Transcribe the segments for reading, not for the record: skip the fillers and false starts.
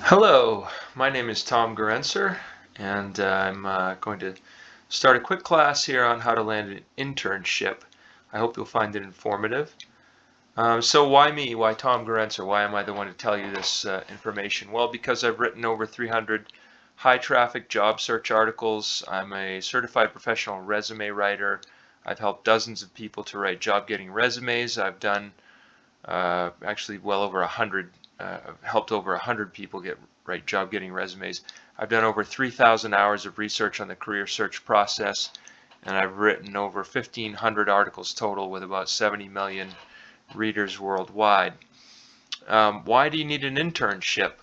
Hello, my name is Tom Gerencer, and I'm going to start a quick class here on how to land an internship. I hope you'll find it informative. So why me? Why Tom Gorenzo? Why am I the one to tell you this information? Well, because I've written over 300 high traffic job search articles. I'm a certified professional resume writer. I've helped dozens of people to write job getting resumes. I've done actually well over 100, helped over 100 people write job getting resumes. I've done over 3,000 hours of research on the career search process, and I've written over 1,500 articles total with about 70 million readers worldwide. Why do you need an internship?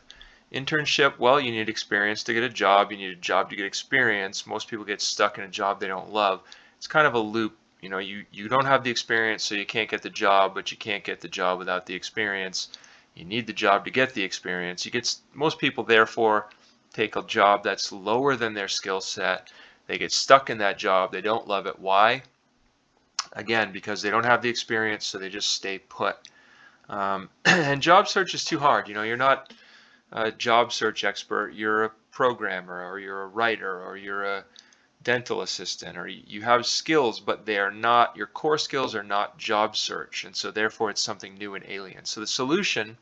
Internship, well, you need experience to get a job. You need a job to get experience. Most people get stuck in a job they don't love. It's kind of a loop. You know, you don't have the experience, so you can't get the job, but you can't get the job without the experience. You need the job to get the experience. Most people, therefore, take a job that's lower than their skill set. They get stuck in that job. They don't love it. Why? Again, because they don't have the experience, so they just stay put. And job search is too hard. You know, you're not a job search expert. You're a programmer, or you're a writer, or you're a dental assistant, or you have skills, but they are not, your core skills are not job search, and so therefore it's something new and alien. So the solution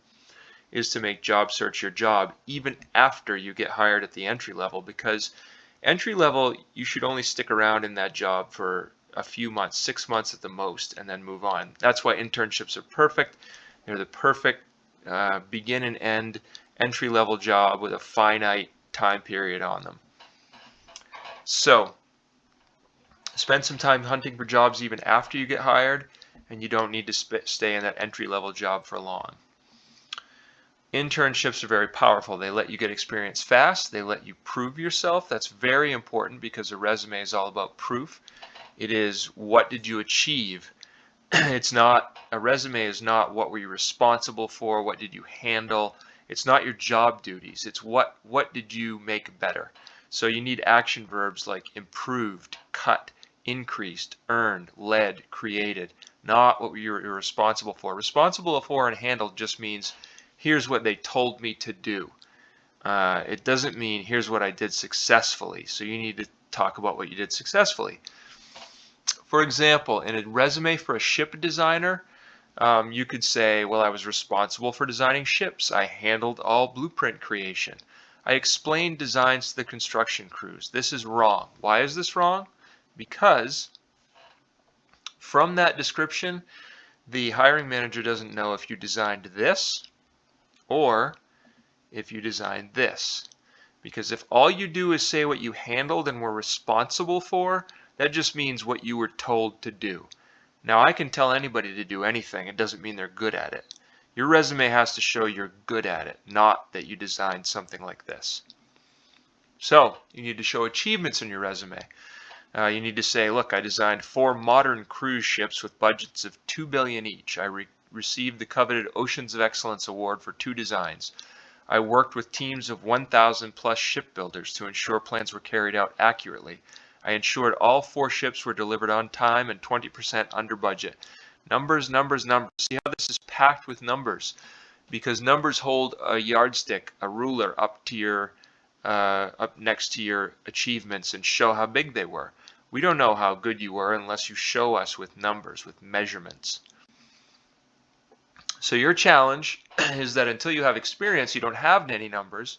is to make job search your job even after you get hired at the entry level, because entry level, you should only stick around in that job for a few months, 6 months at the most, and then move on. That's why internships are perfect. They're the perfect begin and end entry level job with a finite time period on them. So spend some time hunting for jobs even after you get hired, and you don't need to stay in that entry-level job for long. Internships are very powerful. They let you get experience fast. They let you prove yourself. That's very important because a resume is all about proof. It is, what did you achieve? It's not, a resume is not what were you responsible for, what did you handle. It's not your job duties. It's what did you make better. So you need action verbs like improved, cut, increased, earned, led, created, not what you're responsible for. Responsible for and handled just means here's what they told me to do. It doesn't mean here's what I did successfully. So you need to talk about what you did successfully. For example, in a resume for a ship designer, you could say, well, I was responsible for designing ships. I handled all blueprint creation. I explained designs to the construction crews. This is wrong. Why is this wrong? Because from that description, the hiring manager doesn't know if you designed this or if you designed this. Because if all you do is say what you handled and were responsible for, that just means what you were told to do. Now, I can tell anybody to do anything. It doesn't mean they're good at it. Your resume has to show you're good at it, not that you designed something like this. So you need to show achievements in your resume. You need to say, look, I designed 4 modern cruise ships with budgets of $2 billion each. I received the coveted Oceans of Excellence Award for 2 designs. I worked with teams of 1,000 plus shipbuilders to ensure plans were carried out accurately. I ensured all 4 ships were delivered on time and 20% under budget. Numbers, numbers, numbers. See how this is packed with numbers? Because numbers hold a yardstick, a ruler up next to your achievements and show how big they were. We don't know how good you were unless you show us with numbers, with measurements. So your challenge is that until you have experience, you don't have any numbers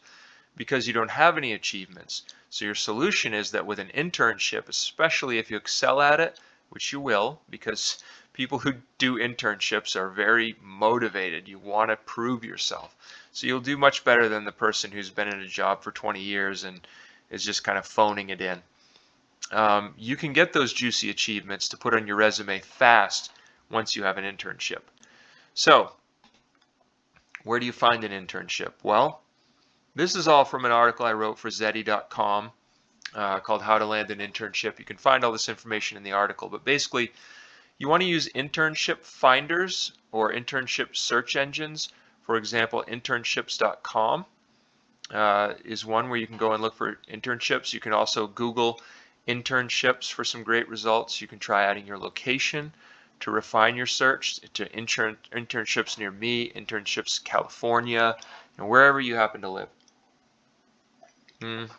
because you don't have any achievements. So your solution is that with an internship, especially if you excel at it, which you will, because people who do internships are very motivated. You want to prove yourself. So you'll do much better than the person who's been in a job for 20 years and is just kind of phoning it in. You can get those juicy achievements to put on your resume fast once you have an internship. So where do you find an internship? Well, this is all from an article I wrote for Zeddy.com called How to Land an Internship. You can find all this information in the article, but basically you want to use internship finders or internship search engines. For example, internships.com is one where you can go and look for internships. You can also Google internships for some great results. You can try adding your location to refine your search to internships near me, internships California, and wherever you happen to live. Mm.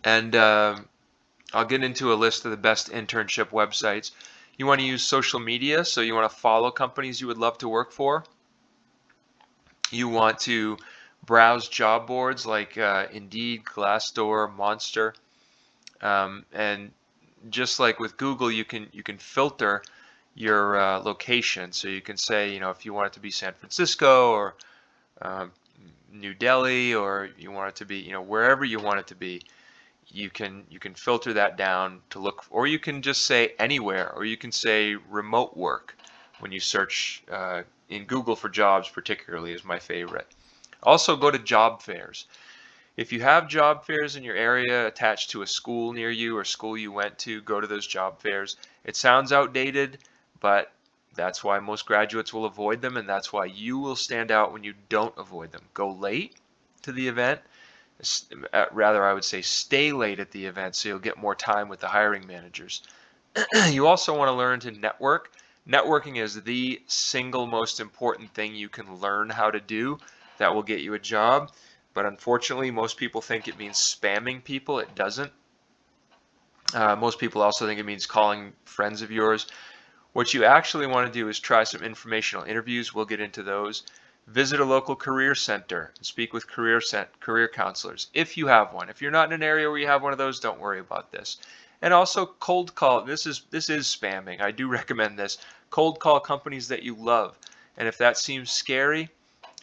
And I'll get into a list of the best internship websites. You want to use social media, so you want to follow companies you would love to work for. You want to browse job boards like Indeed, Glassdoor, Monster, and just like with Google, you can filter your location. So you can say, if you want it to be San Francisco or um, New Delhi, or you want it to be, wherever you want it to be, you can filter that down to look, or you can just say anywhere, or you can say remote work when you search in Google for jobs, particularly is my favorite. Also, go to job fairs. If you have job fairs in your area attached to a school near you or school you went to, go to those job fairs. It sounds outdated, but that's why most graduates will avoid them, and that's why you will stand out when you don't avoid them. Go late to the event. Rather, I would say stay late at the event so you'll get more time with the hiring managers. You also want to learn to network. Networking is the single most important thing you can learn how to do that will get you a job. But unfortunately, most people think it means spamming people. It doesn't. Most people also think it means calling friends of yours. What you actually want to do is try some informational interviews. We'll get into those. Visit a local career center and speak with career counselors if you have one. If you're not in an area where you have one of those, don't worry about this. And also cold call. This is spamming. I do recommend this. Cold call companies that you love. And if that seems scary,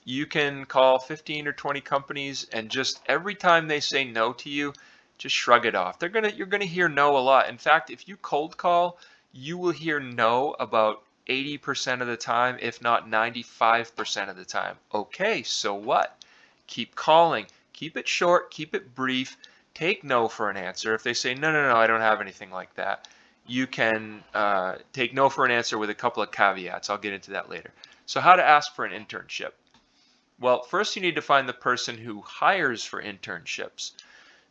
you can call 15 or 20 companies, and just every time they say no to you, just shrug it off. You're gonna hear no a lot. In fact, if you cold call, you will hear no about 80% of the time, if not 95% of the time. Okay, so what? Keep calling. Keep it short, keep it brief. Take no for an answer. If they say, no, no, no, I don't have anything like that, you can take no for an answer with a couple of caveats. I'll get into that later. So how to ask for an internship. Well, first you need to find the person who hires for internships.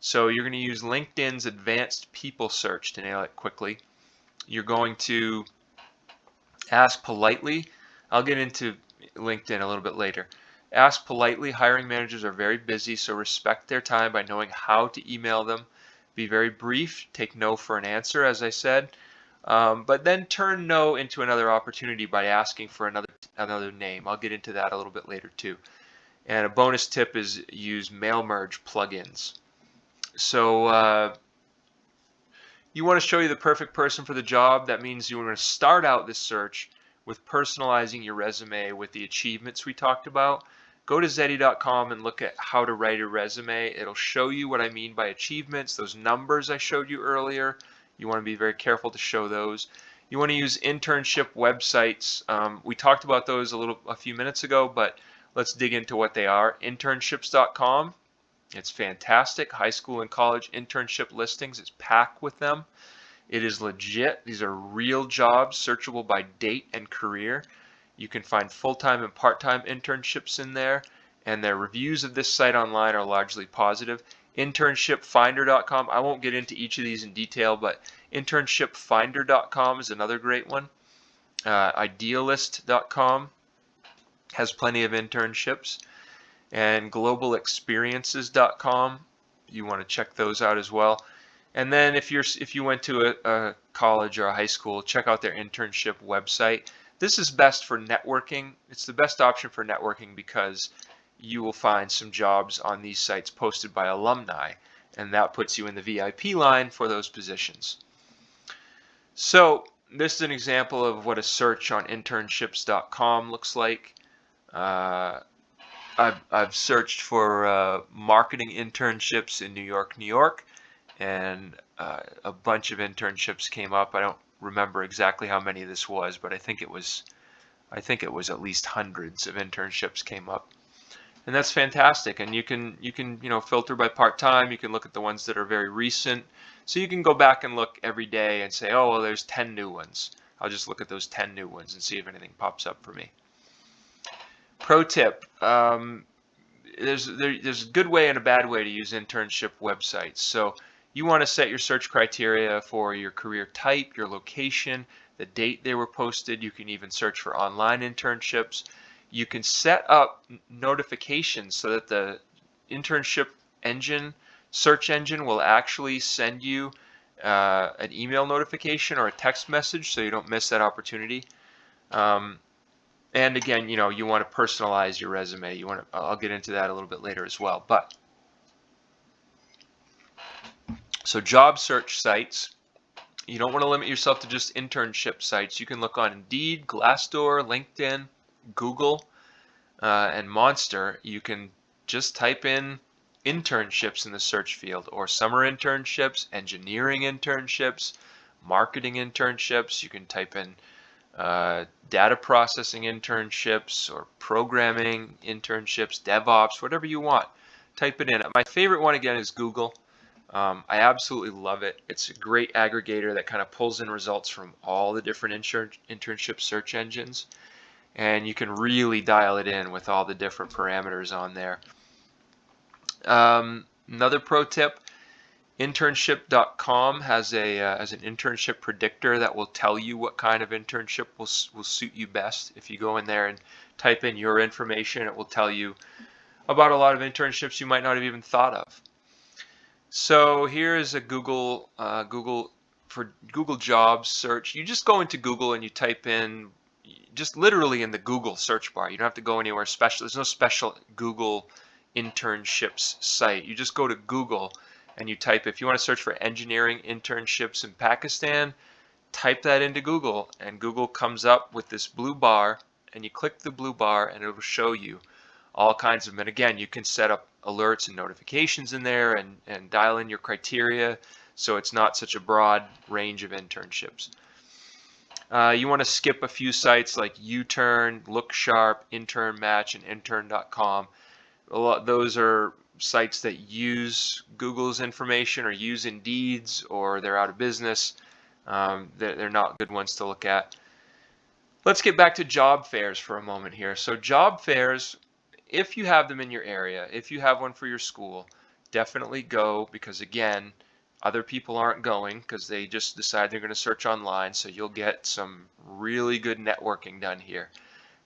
So you're going to use LinkedIn's advanced people search to nail it quickly. You're going to ask politely. I'll get into LinkedIn a little bit later. Ask politely. Hiring managers are very busy, so respect their time by knowing how to email them. Be very brief. Take no for an answer, as I said. But then turn no into another opportunity by asking for another name. I'll get into that a little bit later too. And a bonus tip is use mail merge plugins. So you want to show you the perfect person for the job. That means you want to start out this search with personalizing your resume with the achievements we talked about. Go to Zeddy.com and look at how to write a resume. It'll show you what I mean by achievements, those numbers I showed you earlier. You want to be very careful to show those. You want to use internship websites. We talked about those a few minutes ago, but let's dig into what they are. Internships.com. It's fantastic. High school and college internship listings. It's packed with them. It is legit. These are real jobs, searchable by date and career. You can find full-time and part-time internships in there, and their reviews of this site online are largely positive. Internshipfinder.com. I won't get into each of these in detail, but internshipfinder.com is another great one. Idealist.com has plenty of internships. And globalexperiences.com, you want to check those out as well. And then if you went to a college or a high school, check out their internship website. This is best for networking. It's the best option for networking because you will find some jobs on these sites posted by alumni, and that puts you in the VIP line for those positions. So this is an example of what a search on internships.com looks like. I've searched for marketing internships in New York, and a bunch of internships came up. I don't remember exactly how many this was, but I think it was at least hundreds of internships came up, and that's fantastic. And you can filter by part-time. You can look at the ones that are very recent, so you can go back and look every day and say, oh well, there's 10 new ones. I'll just look at those 10 new ones and see if anything pops up for me. Pro tip, there's a good way and a bad way to use internship websites. So you want to set your search criteria for your career type, your location, the date they were posted. You can even search for online internships. You can set up notifications so that the internship search engine will actually send you an email notification or a text message, so you don't miss that opportunity. And again, you want to personalize your resume. I'll get into that a little bit later as well. So job search sites, you don't want to limit yourself to just internship sites. You can look on Indeed, Glassdoor, LinkedIn, Google, and Monster. You can just type in internships in the search field, or summer internships, engineering internships, marketing internships. You can type in data processing internships or programming internships, DevOps, whatever you want. Type it in. My favorite one again is Google. I absolutely love it. It's a great aggregator that kind of pulls in results from all the different internship search engines, and you can really dial it in with all the different parameters on there. Another pro tip, internship.com has an internship predictor that will tell you what kind of internship will suit you best. If you go in there and type in your information, it will tell you about a lot of internships you might not have even thought of. So here is a Google Jobs search. You just go into Google and you type in, just literally in the Google search bar. You don't have to go anywhere special. There's no special Google internships site. You just go to Google and you type, if you want to search for engineering internships in Pakistan, type that into Google, and Google comes up with this blue bar, and you click the blue bar and it will show you all kinds of them. And again, you can set up alerts and notifications in there and dial in your criteria, so it's not such a broad range of internships. You want to skip a few sites like U-Turn, LookSharp, Intern Match, and intern.com. Those are sites that use Google's information or use Indeed's, or they're out of business. They're not good ones to look at. Let's get back to job fairs for a moment here. So job fairs, if you have them in your area, if you have one for your school, definitely go, because again, other people aren't going because they just decide they're going to search online, so you'll get some really good networking done here.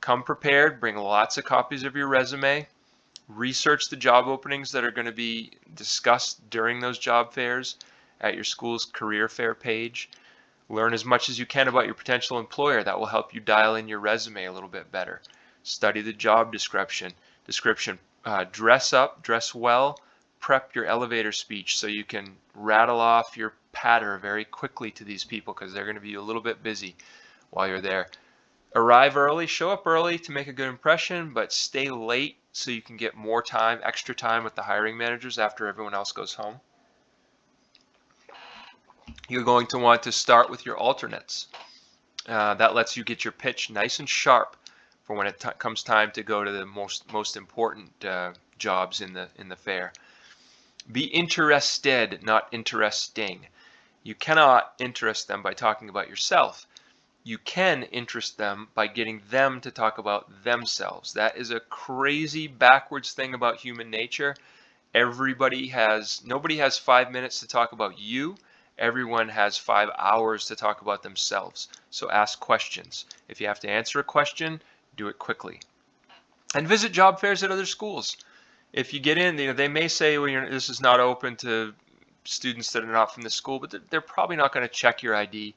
Come prepared, bring lots of copies of your resume, research the job openings that are going to be discussed during those job fairs at your school's career fair page. Learn as much as you can about your potential employer. That will help you dial in your resume a little bit better. Study the job description. Dress up, dress well, prep your elevator speech so you can rattle off your patter very quickly to these people, because they're going to be a little bit busy while you're there. Arrive early, show up early to make a good impression, but stay late so you can get more time, extra time with the hiring managers after everyone else goes home. You're going to want to start with your alternates. That lets you get your pitch nice and sharp for when it comes time to go to the most important jobs in the fair. Be interested, not interesting. You cannot interest them by talking about yourself. You can interest them by getting them to talk about themselves. That is a crazy backwards thing about human nature. Nobody has 5 minutes to talk about you. Everyone has 5 hours to talk about themselves. So ask questions. If you have to answer a question, do it quickly. And visit job fairs at other schools. If you get in, they may say, well, this is not open to students that are not from the school, but they're probably not going to check your ID.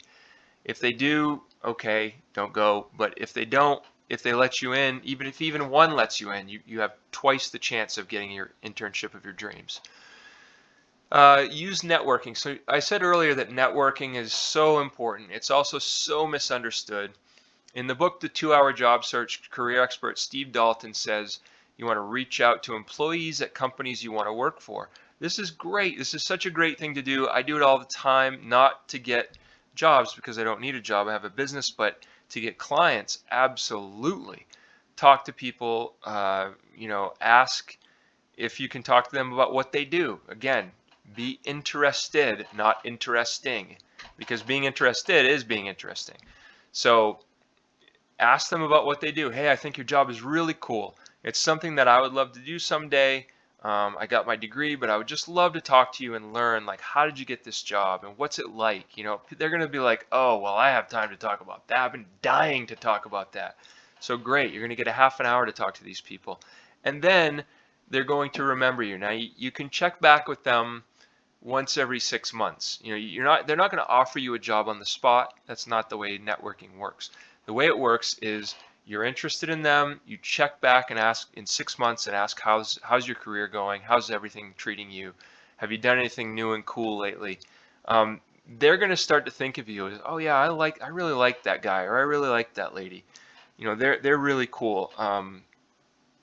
If they do, okay, don't go. But if they don't, if they let you in, even one lets you in, you have twice the chance of getting your internship of your dreams. Use networking. So I said earlier that networking is so important. It's also so misunderstood. In the book, The 2-Hour Job Search, career expert Steve Dalton says you want to reach out to employees at companies you want to work for. This is great. This is such a great thing to do. I do it all the time, not to get jobs because I don't need a job. I have a business, but to get clients, absolutely. Talk to people, ask if you can talk to them about what they do. Again, be interested, not interesting, because being interested is being interesting. So ask them about what they do. Hey, I think your job is really cool. It's something that I would love to do someday. I got my degree, but I would just love to talk to you and learn, like, how did you get this job and what's it like? They're going to be like, oh, well, I have time to talk about that. I've been dying to talk about that. So great, you're going to get a half an hour to talk to these people. And then they're going to remember you. Now you can check back with them once every 6 months. They're not going to offer you a job on the spot. That's not the way networking works. The way it works is you're interested in them, you check back and ask in 6 months and ask how's your career going, how's everything treating you, have you done anything new and cool lately. They're going to start to think of you as, oh yeah, I really like that guy, or I really like that lady. They're really cool.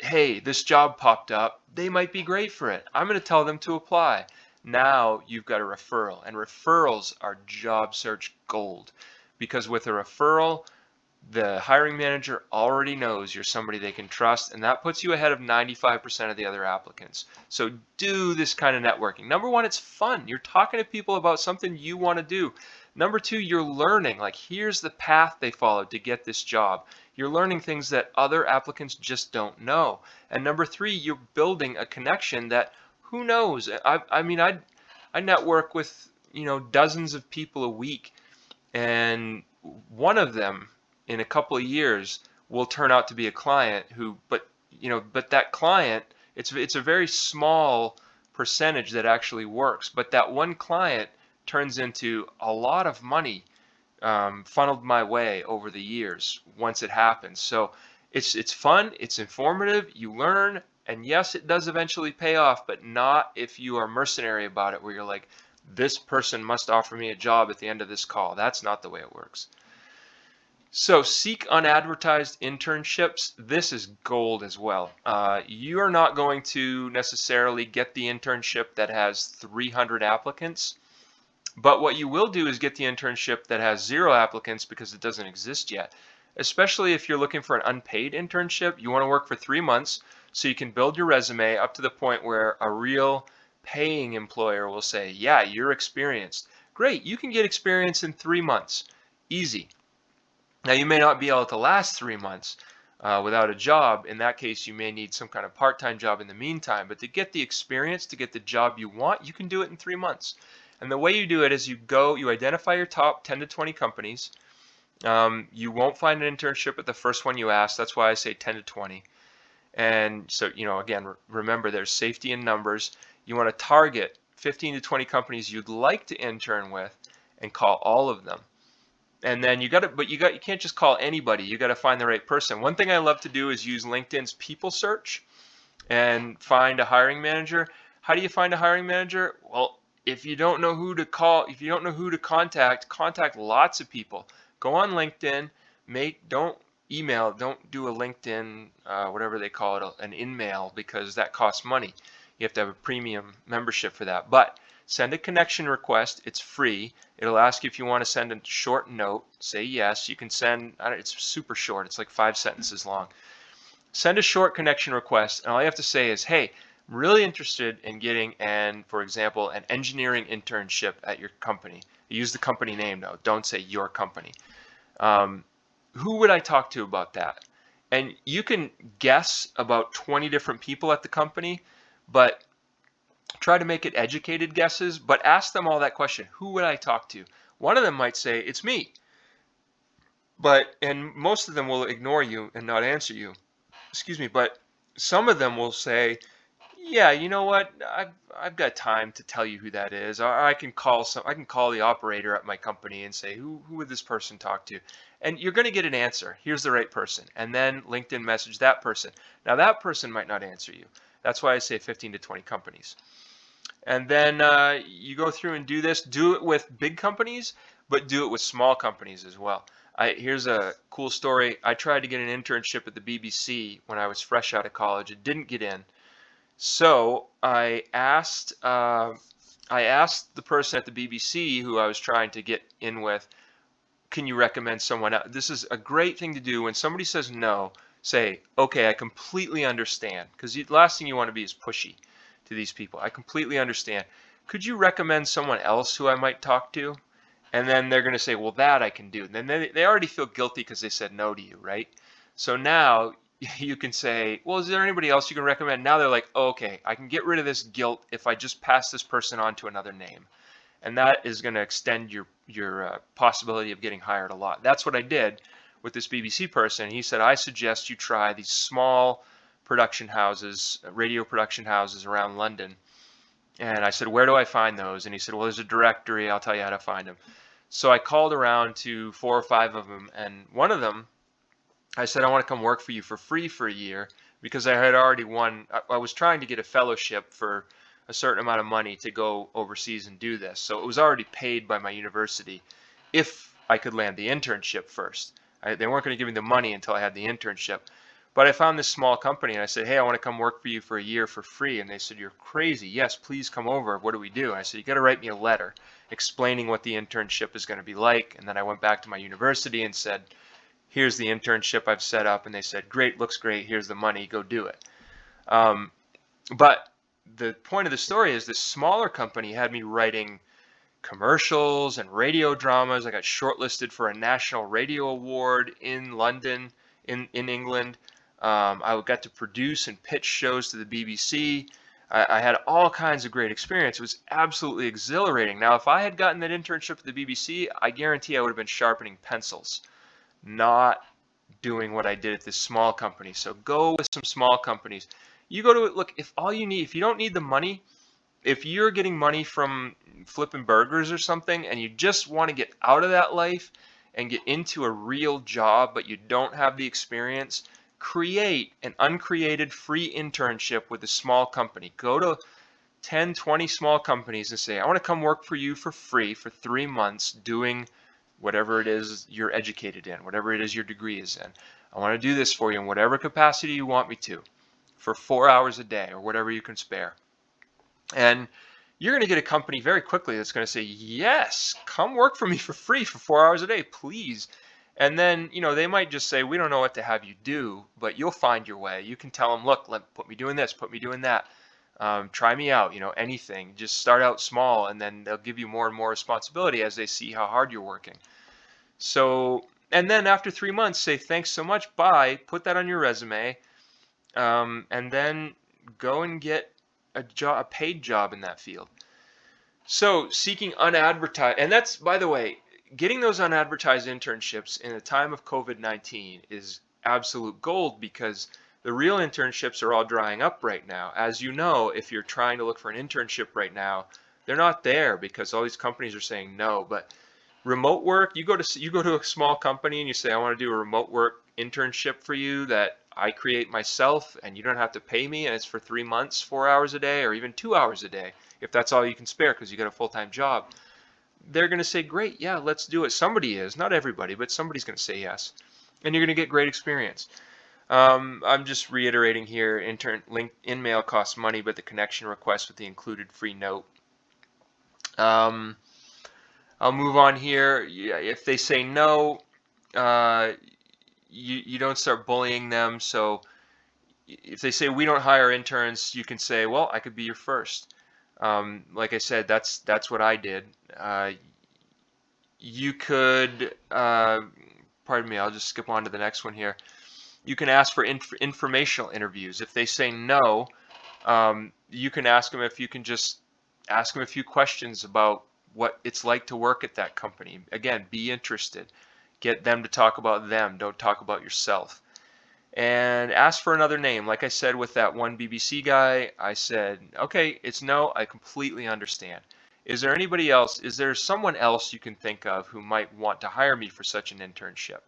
Hey, this job popped up, they might be great for it, I'm going to tell them to apply. Now you've got a referral, and referrals are job search gold, because with a referral, the hiring manager already knows you're somebody they can trust, and that puts you ahead of 95% of the other applicants. So do this kind of networking. Number one, it's fun. You're talking to people about something you want to do. Number two, you're learning, like, here's the path they followed to get this job. You're learning things that other applicants just don't know. And number three, you're building a connection that, who knows? I network with, dozens of people a week, and one of them in a couple of years will turn out to be a client but that client, it's a very small percentage that actually works, but that one client turns into a lot of money funneled my way over the years once it happens. So it's fun, it's informative, you learn, and yes, it does eventually pay off, but not if you are mercenary about it, where you're like, this person must offer me a job at the end of this call. That's not the way it works. So seek unadvertised internships. This is gold as well. You are not going to necessarily get the internship that has 300 applicants, but what you will do is get the internship that has 0 applicants, because it doesn't exist yet. Especially if you're looking for an unpaid internship, you want to work for 3 months so you can build your resume up to the point where a real paying employer will say, yeah, you're experienced. Great, you can get experience in 3 months. Easy. Now, you may not be able to last 3 months without a job. In that case, you may need some kind of part-time job in the meantime. But to get the experience, to get the job you want, you can do it in 3 months. And the way you do it is you identify your top 10 to 20 companies. You won't find an internship at the first one you ask. That's why I say 10 to 20. And so, again, remember, there's safety in numbers. You want to target 15 to 20 companies you'd like to intern with and call all of them. And then you can't just call anybody. You got to find the right person. One thing I love to do is use LinkedIn's people search and find a hiring manager. How do you find a hiring manager? Well, if you don't know who to call, if you don't know who to contact lots of people. Go on LinkedIn. Don't email. Don't do a LinkedIn, whatever they call it, an in-mail, because that costs money. You have to have a premium membership for that. But send a connection request. It's free. It'll ask you if you want to send a short note. Say yes. You can send, it's super short. It's like 5 sentences long. Send a short connection request, and all you have to say is, hey, I'm really interested in getting, for example, an engineering internship at your company. Use the company name, though. Don't say your company. Who would I talk to about that? And you can guess about 20 different people at the company, but try to make it educated guesses, but ask them all that question. Who would I talk to? One of them might say, it's me. And most of them will ignore you and not answer you. Excuse me, but some of them will say, yeah, you know what? I've got time to tell you who that is. I can call the operator at my company and say, who would this person talk to? And you're going to get an answer. Here's the right person. And then LinkedIn message that person. Now that person might not answer you. That's why I say 15 to 20 companies. And then you go through and do this. Do it with big companies, but do it with small companies as well. Here's a cool story. I tried to get an internship at the BBC when I was fresh out of college. It didn't get in. So I asked the person at the BBC who I was trying to get in with, can you recommend someone else? This is a great thing to do. When somebody says no, say, okay, I completely understand. Because the last thing you want to be is pushy to these people. I completely understand. Could you recommend someone else who I might talk to? And then they're going to say, well, that I can do. And then they already feel guilty because they said no to you, right? So now you can say, well, is there anybody else you can recommend? Now they're like, oh, okay, I can get rid of this guilt if I just pass this person on to another name. And that is going to extend your possibility of getting hired a lot. That's what I did with this BBC person. He said, I suggest you try these small production houses, radio production houses around London. And I said, where do I find those? And he said, well, there's a directory. I'll tell you how to find them. So I called around to 4 or 5 of them, and one of them, I said, I want to come work for you for free for a year, because I had already won. I was trying to get a fellowship for a certain amount of money to go overseas and do this. So it was already paid by my university if I could land the internship first. They weren't going to give me the money until I had the internship. But I found this small company, and I said, hey, I want to come work for you for a year for free. And they said, you're crazy. Yes, please come over. What do we do? And I said, you got to write me a letter explaining what the internship is going to be like. And then I went back to my university and said, here's the internship I've set up. And they said, great, looks great. Here's the money. Go do it. But the point of the story is this smaller company had me writing commercials and radio dramas. I got shortlisted for a national radio award in London, in England. I got to produce and pitch shows to the BBC. I had all kinds of great experience. It was absolutely exhilarating. Now, if I had gotten that internship at the BBC, I guarantee I would have been sharpening pencils, not doing what I did at this small company. So go with some small companies. You go to it, look, if you don't need the money, if you're getting money from flipping burgers or something and you just want to get out of that life and get into a real job, but you don't have the experience, create an uncreated free internship with a small company. Go to 10, 20 small companies and say, I want to come work for you for free for 3 months doing whatever it is you're educated in, whatever it is your degree is in. I want to do this for you in whatever capacity you want me to for 4 hours a day or whatever you can spare. And you're going to get a company very quickly that's going to say, yes, come work for me for free for 4 hours a day, please. And then, they might just say, we don't know what to have you do, but you'll find your way. You can tell them, look, put me doing this, put me doing that. Try me out, anything. Just start out small, and then they'll give you more and more responsibility as they see how hard you're working. So, and then after 3 months, say, thanks so much, bye, put that on your resume, and then go and get a paid job in that field. So seeking unadvertised, and that's, by the way, getting those unadvertised internships in a time of COVID-19 is absolute gold, because the real internships are all drying up right now. As you know, if you're trying to look for an internship right now, they're not there because all these companies are saying no. But remote work, you go to a small company and you say, I want to do a remote work internship for you that I create myself, and you don't have to pay me, and it's for 3 months, 4 hours a day, or even 2 hours a day, if that's all you can spare because you got a full-time job. They're going to say, great, yeah, let's do it. Somebody is, not everybody, but somebody's going to say yes. And you're going to get great experience. I'm just reiterating here, InMail costs money, but the connection request with the included free note. I'll move on here. If they say no, you don't start bullying them. So if they say we don't hire interns, you can say, well, I could be your first. Like I said, that's what I did. You could, pardon me, I'll just skip on to the next one here. You can ask for informational interviews. If they say no, you can ask them if you can just ask them a few questions about what it's like to work at that company. Again, be interested. Get them to talk about them. Don't talk about yourself. And ask for another name. Like I said with that one BBC guy, I said, okay, it's no, I completely understand. Is there anybody else? Is there someone else you can think of who might want to hire me for such an internship?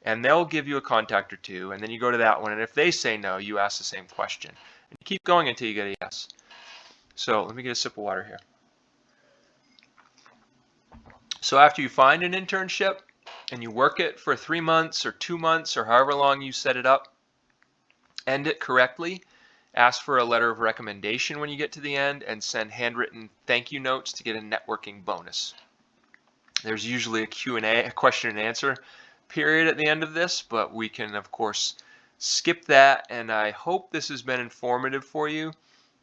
And they'll give you a contact or two, and then you go to that one, and if they say no, you ask the same question. And you keep going until you get a yes. So let me get a sip of water here. So after you find an internship and you work it for 3 months or 2 months or however long you set it up, end it correctly, ask for a letter of recommendation when you get to the end, and send handwritten thank you notes to get a networking bonus. There's usually a Q&A, a question and answer period at the end of this, but we can of course skip that, and I hope this has been informative for you,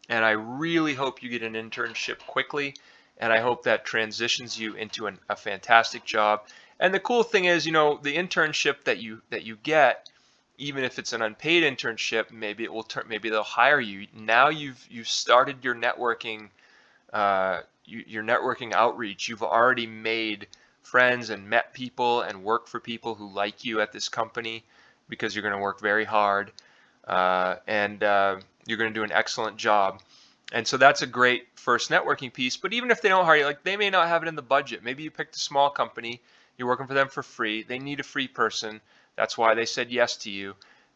and I really hope you get an internship quickly, and I hope that transitions you into a fantastic job. And the cool thing is, the internship that you get, even if it's an unpaid internship, maybe it will maybe they'll hire you. Now you've started your networking outreach. You've already made friends and met people and worked for people who like you at this company, because you're going to work very hard. and you're going to do an excellent job. And so that's a great first networking piece. But even if they don't hire you, like they may not have it in the budget. Maybe you picked a small company, you're working for them for free. They need a free person. That's why they said yes to you.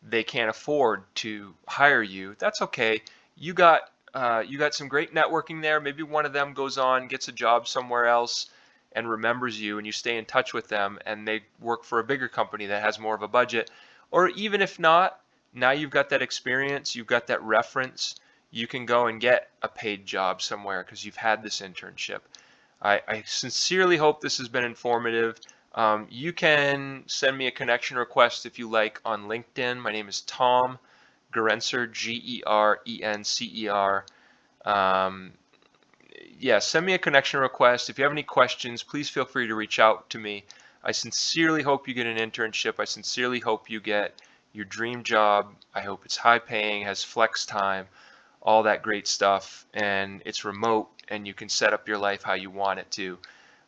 They can't afford to hire you. That's okay. You got some great networking there. Maybe one of them goes on, gets a job somewhere else, and remembers you, and you stay in touch with them, and they work for a bigger company that has more of a budget. Or even if not, now you've got that experience, you've got that reference, you can go and get a paid job somewhere because you've had this internship. I sincerely hope this has been informative. You can send me a connection request if you like on LinkedIn. My name is Tom Gerencer, Gerencer. Yeah, send me a connection request. If you have any questions, please feel free to reach out to me. I sincerely hope you get an internship. I sincerely hope you get your dream job. I hope it's high paying, has flex time, all that great stuff, and it's remote and you can set up your life how you want it to.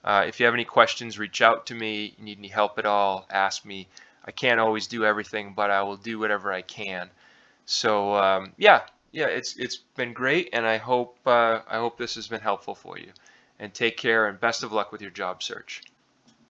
If you have any questions, reach out to me. You need any help at all, ask me. I can't always do everything, but I will do whatever I can. So yeah, it's been great, and I hope this has been helpful for you. And take care, and best of luck with your job search.